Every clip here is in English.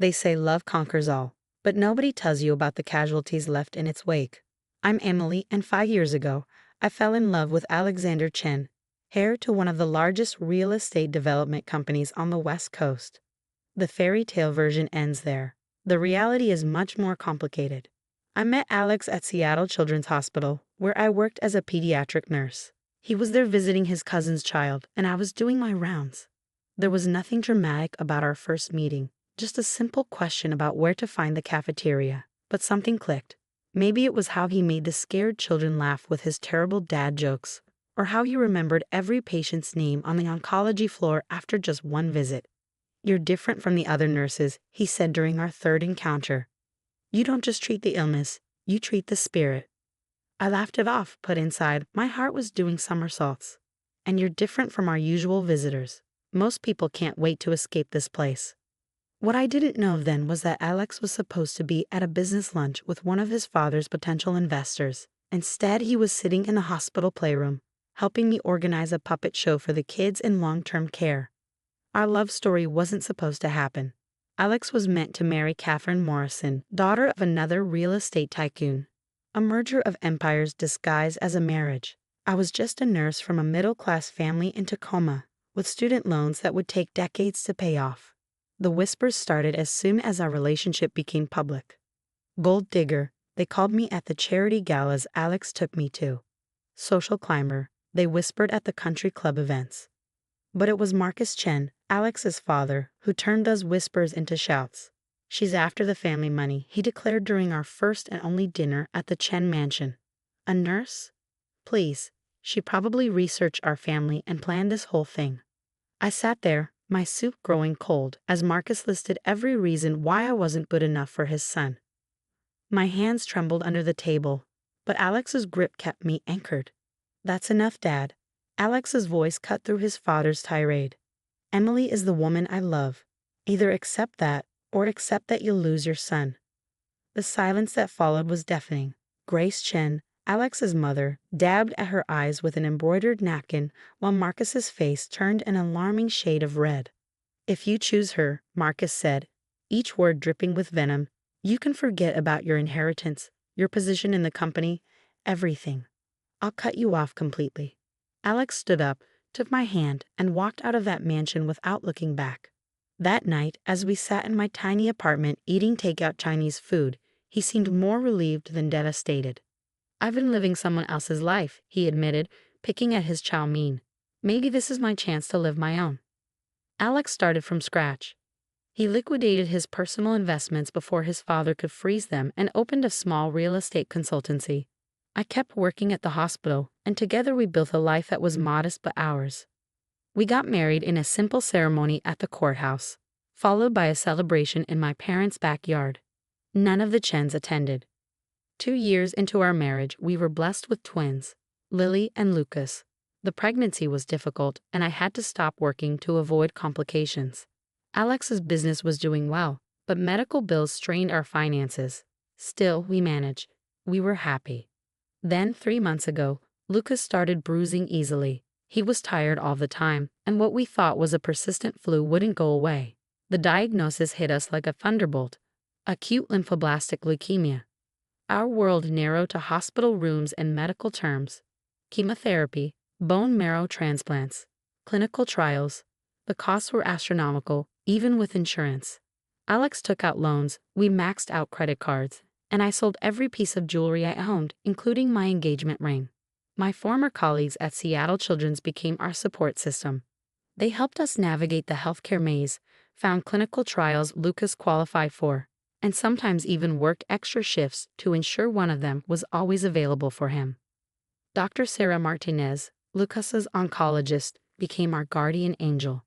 They say love conquers all, but nobody tells you about the casualties left in its wake. I'm Emily, and 5 years ago, I fell in love with Alexander Chen, heir to one of the largest real estate development companies on the West Coast. The fairy tale version ends there. The reality is much more complicated. I met Alex at Seattle Children's Hospital, where I worked as a pediatric nurse. He was there visiting his cousin's child, and I was doing my rounds. There was nothing dramatic about our first meeting, just a simple question about where to find the cafeteria. But something clicked. Maybe it was how he made the scared children laugh with his terrible dad jokes, or how he remembered every patient's name on the oncology floor after just one visit. "You're different from the other nurses," he said during our third encounter. "You don't just treat the illness, you treat the spirit." I laughed it off, but inside, my heart was doing somersaults. "And you're different from our usual visitors. Most people can't wait to escape this place." What I didn't know then was that Alex was supposed to be at a business lunch with one of his father's potential investors. Instead, he was sitting in the hospital playroom, helping me organize a puppet show for the kids in long-term care. Our love story wasn't supposed to happen. Alex was meant to marry Catherine Morrison, daughter of another real estate tycoon. A merger of empires disguised as a marriage. I was just a nurse from a middle-class family in Tacoma, with student loans that would take decades to pay off. The whispers started as soon as our relationship became public. Gold digger, they called me at the charity galas Alex took me to. Social climber, they whispered at the country club events. But it was Marcus Chen, Alex's father, who turned those whispers into shouts. "She's after the family money," he declared during our first and only dinner at the Chen mansion. "A nurse? Please, she probably researched our family and planned this whole thing." I sat there, my soup growing cold, as Marcus listed every reason why I wasn't good enough for his son. My hands trembled under the table, but Alex's grip kept me anchored. "That's enough, Dad." Alex's voice cut through his father's tirade. "Emily is the woman I love. Either accept that, or accept that you'll lose your son." The silence that followed was deafening. Grace Chen, Alex's mother, dabbed at her eyes with an embroidered napkin while Marcus's face turned an alarming shade of red. "If you choose her," Marcus said, each word dripping with venom, "you can forget about your inheritance, your position in the company, everything. I'll cut you off completely." Alex stood up, took my hand, and walked out of that mansion without looking back. That night, as we sat in my tiny apartment eating takeout Chinese food, he seemed more relieved than devastated. "I've been living someone else's life," he admitted, picking at his chow mein. "Maybe this is my chance to live my own." Alex started from scratch. He liquidated his personal investments before his father could freeze them and opened a small real estate consultancy. I kept working at the hospital, and together we built a life that was modest but ours. We got married in a simple ceremony at the courthouse, followed by a celebration in my parents' backyard. None of the Chens attended. 2 years into our marriage, we were blessed with twins, Lily and Lucas. The pregnancy was difficult, and I had to stop working to avoid complications. Alex's business was doing well, but medical bills strained our finances. Still, we managed. We were happy. Then, 3 months ago, Lucas started bruising easily. He was tired all the time, and what we thought was a persistent flu wouldn't go away. The diagnosis hit us like a thunderbolt: acute lymphoblastic leukemia. Our world narrowed to hospital rooms and medical terms: chemotherapy, bone marrow transplants, clinical trials. The costs were astronomical, even with insurance. Alex took out loans, we maxed out credit cards, and I sold every piece of jewelry I owned, including my engagement ring. My former colleagues at Seattle Children's became our support system. They helped us navigate the healthcare maze, found clinical trials Lucas qualified for, and sometimes even worked extra shifts to ensure one of them was always available for him. Dr. Sarah Martinez, Lucas's oncologist, became our guardian angel.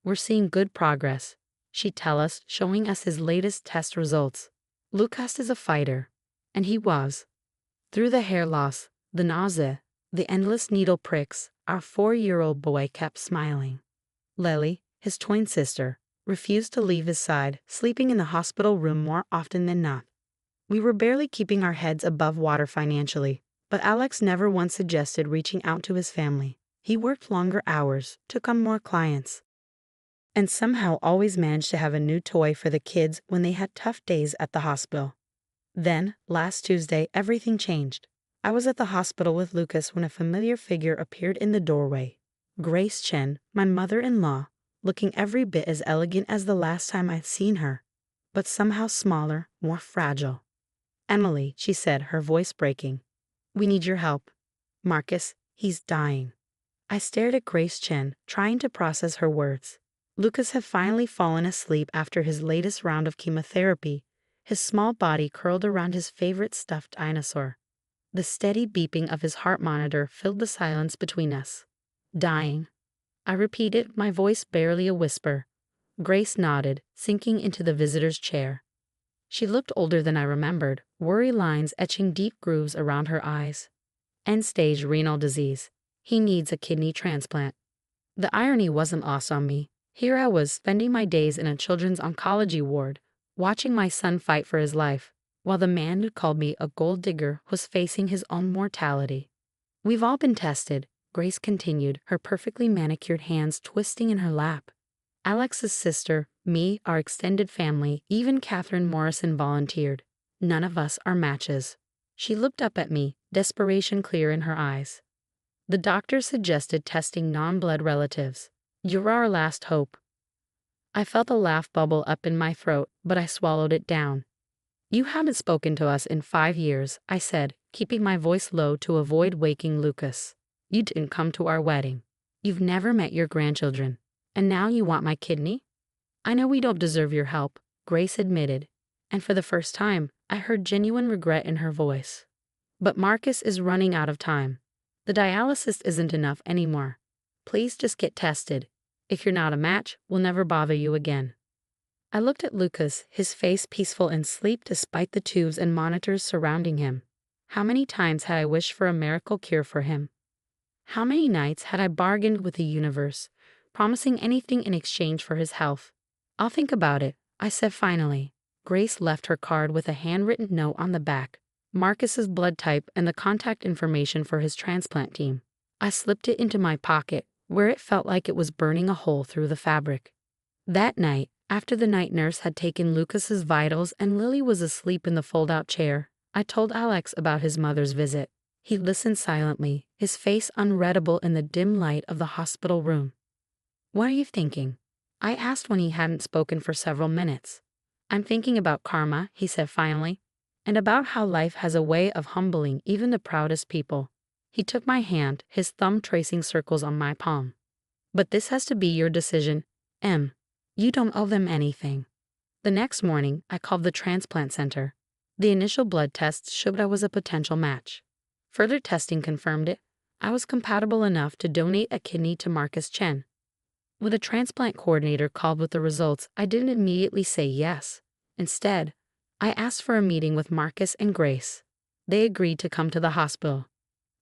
"We're seeing good progress," she'd tell us, showing us his latest test results. "Lucas is a fighter." And he was. Through the hair loss, the nausea, the endless needle pricks, our 4-year-old boy kept smiling. Lily, his twin sister, refused to leave his side, sleeping in the hospital room more often than not. We were barely keeping our heads above water financially, but Alex never once suggested reaching out to his family. He worked longer hours, took on more clients. and somehow always managed to have a new toy for the kids when they had tough days at the hospital. Then, last Tuesday, everything changed. I was at the hospital with Lucas when a familiar figure appeared in the doorway. Grace Chen, my mother-in-law, looking every bit as elegant as the last time I'd seen her, but somehow smaller, more fragile. "Emily," she said, her voice breaking. "We need your help. Marcus, he's dying." I stared at Grace Chen, trying to process her words. Lucas had finally fallen asleep after his latest round of chemotherapy, his small body curled around his favorite stuffed dinosaur. The steady beeping of his heart monitor filled the silence between us. "Dying," I repeated, my voice barely a whisper. Grace nodded, sinking into the visitor's chair. She looked older than I remembered, worry lines etching deep grooves around her eyes. "End-stage renal disease. He needs a kidney transplant." The irony wasn't lost on me. Here I was spending my days in a children's oncology ward, watching my son fight for his life, while the man who called me a gold digger was facing his own mortality. "We've all been tested," Grace continued, her perfectly manicured hands twisting in her lap. "Alex's sister, me, our extended family, even Catherine Morrison volunteered. None of us are matches." She looked up at me, desperation clear in her eyes. "The doctor suggested testing non-blood relatives. You're our last hope." I felt a laugh bubble up in my throat, but I swallowed it down. "You haven't spoken to us in 5 years," I said, keeping my voice low to avoid waking Lucas. "You didn't come to our wedding. You've never met your grandchildren. And now you want my kidney?" "I know we don't deserve your help," Grace admitted, and for the first time, I heard genuine regret in her voice. "But Marcus is running out of time. The dialysis isn't enough anymore. Please just get tested. If you're not a match, we'll never bother you again." I looked at Lucas, his face peaceful in sleep despite the tubes and monitors surrounding him. How many times had I wished for a miracle cure for him? How many nights had I bargained with the universe, promising anything in exchange for his health? "I'll think about it," I said finally. Grace left her card with a handwritten note on the back, Marcus's blood type and the contact information for his transplant team. I slipped it into my pocket, where it felt like it was burning a hole through the fabric. That night, after the night nurse had taken Lucas's vitals and Lily was asleep in the fold-out chair, I told Alex about his mother's visit. He listened silently, his face unreadable in the dim light of the hospital room. "What are you thinking?" I asked when he hadn't spoken for several minutes. "I'm thinking about karma," he said finally, "and about how life has a way of humbling even the proudest people." He took my hand, his thumb tracing circles on my palm. "But this has to be your decision, Em. You don't owe them anything." The next morning, I called the transplant center. The initial blood tests showed I was a potential match. Further testing confirmed it. I was compatible enough to donate a kidney to Marcus Chen. When the transplant coordinator called with the results, I didn't immediately say yes. Instead, I asked for a meeting with Marcus and Grace. They agreed to come to the hospital.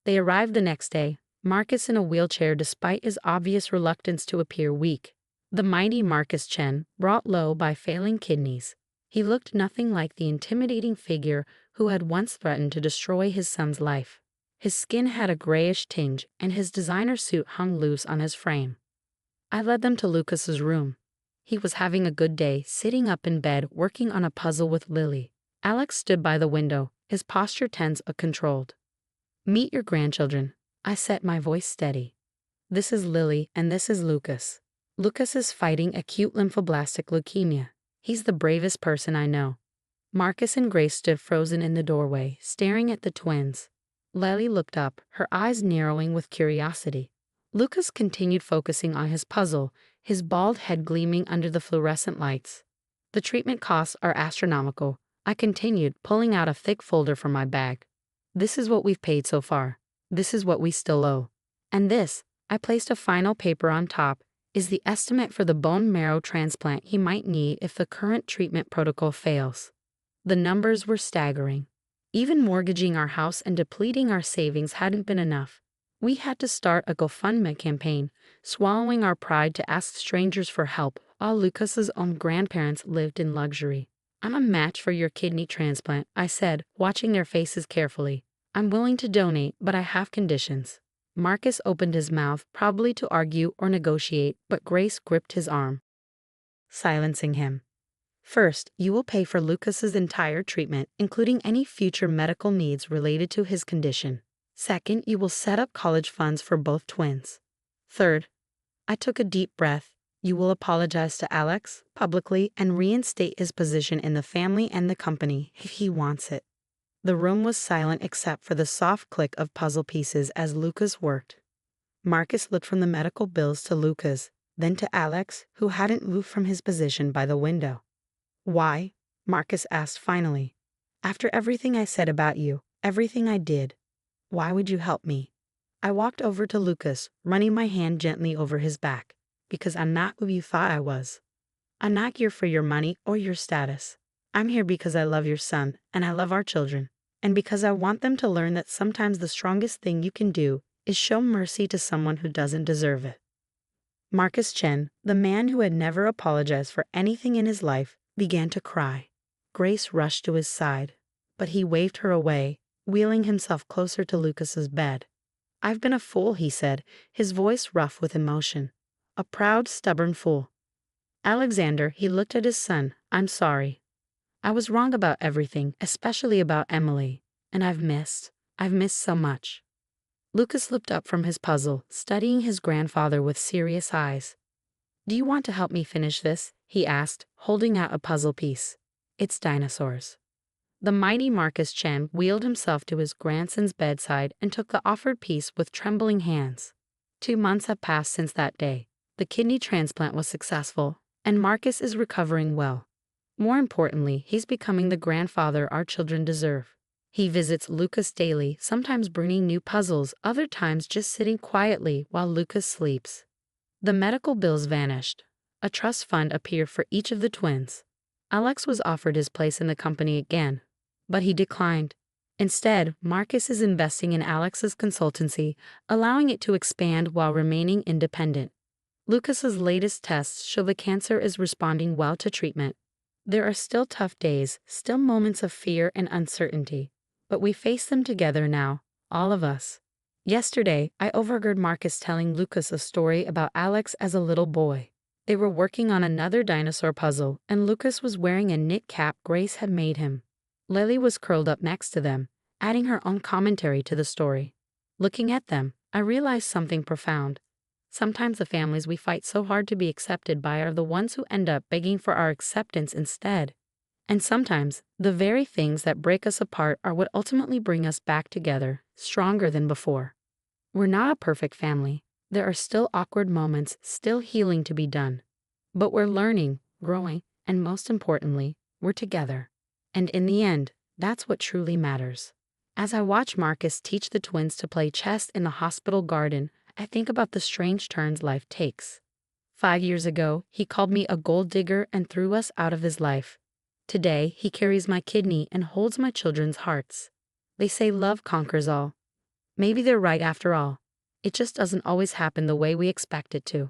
They arrived the next day, Marcus in a wheelchair despite his obvious reluctance to appear weak. The mighty Marcus Chen, brought low by failing kidneys. He looked nothing like the intimidating figure who had once threatened to destroy his son's life. His skin had a grayish tinge, and his designer suit hung loose on his frame. I led them to Lucas's room. He was having a good day, sitting up in bed, working on a puzzle with Lily. Alex stood by the window, his posture tense but controlled. "Meet your grandchildren," I set, my voice steady. "This is Lily, and this is Lucas. Lucas is fighting acute lymphoblastic leukemia. He's the bravest person I know." Marcus and Grace stood frozen in the doorway, staring at the twins. Lily looked up, her eyes narrowing with curiosity. Lucas continued focusing on his puzzle, his bald head gleaming under the fluorescent lights. "The treatment costs are astronomical," I continued, pulling out a thick folder from my bag. "This is what we've paid so far. This is what we still owe. And this," I placed a final paper on top, "is the estimate for the bone marrow transplant he might need if the current treatment protocol fails." The numbers were staggering. Even mortgaging our house and depleting our savings hadn't been enough. We had to start a GoFundMe campaign, swallowing our pride to ask strangers for help while Lucas's own grandparents lived in luxury. "I'm a match for your kidney transplant," I said, watching their faces carefully. "I'm willing to donate, but I have conditions." Marcus opened his mouth, probably to argue or negotiate, but Grace gripped his arm. silencing him. First, you will pay for Lucas's entire treatment, including any future medical needs related to his condition. Second, you will set up college funds for both twins. Third, I took a deep breath. You will apologize to Alex publicly and reinstate his position in the family and the company if he wants it. The room was silent except for the soft click of puzzle pieces as Lucas worked. Marcus looked from the medical bills to Lucas, then to Alex, who hadn't moved from his position by the window. Why? Marcus asked finally. After everything I said about you, everything I did, why would you help me? I walked over to Lucas, running my hand gently over his back. Because I'm not who you thought I was. I'm not here for your money or your status. I'm here because I love your son, and I love our children, and because I want them to learn that sometimes the strongest thing you can do is show mercy to someone who doesn't deserve it. Marcus Chen, the man who had never apologized for anything in his life, began to cry. Grace rushed to his side, but he waved her away, wheeling himself closer to Lucas's bed. I've been a fool, he said, his voice rough with emotion. A proud, stubborn fool. Alexander, he looked at his son. I'm sorry. I was wrong about everything, especially about Emily, and I've missed so much. Lucas looked up from his puzzle, studying his grandfather with serious eyes. Do you want to help me finish this? He asked, holding out a puzzle piece. It's dinosaurs. The mighty Marcus Chen wheeled himself to his grandson's bedside and took the offered piece with trembling hands. 2 months have passed since that day. The kidney transplant was successful, and Marcus is recovering well. More importantly, he's becoming the grandfather our children deserve. He visits Lucas daily, sometimes bringing new puzzles, other times just sitting quietly while Lucas sleeps. The medical bills vanished. A trust fund appeared for each of the twins. Alex was offered his place in the company again, but he declined. Instead, Marcus is investing in Alex's consultancy, allowing it to expand while remaining independent. Lucas's latest tests show the cancer is responding well to treatment. There are still tough days, still moments of fear and uncertainty, but we face them together now, all of us. Yesterday, I overheard Marcus telling Lucas a story about Alex as a little boy. They were working on another dinosaur puzzle, and Lucas was wearing a knit cap Grace had made him. Lily was curled up next to them, adding her own commentary to the story. Looking at them, I realized something profound. Sometimes the families we fight so hard to be accepted by are the ones who end up begging for our acceptance instead. And sometimes, the very things that break us apart are what ultimately bring us back together, stronger than before. We're not a perfect family. There are still awkward moments, still healing to be done. But we're learning, growing, and most importantly, we're together. And in the end, that's what truly matters. As I watch Marcus teach the twins to play chess in the hospital garden, I think about the strange turns life takes. 5 years ago, he called me a gold digger and threw us out of his life. Today, he carries my kidney and holds my children's hearts. They say love conquers all. Maybe they're right after all. It just doesn't always happen the way we expect it to.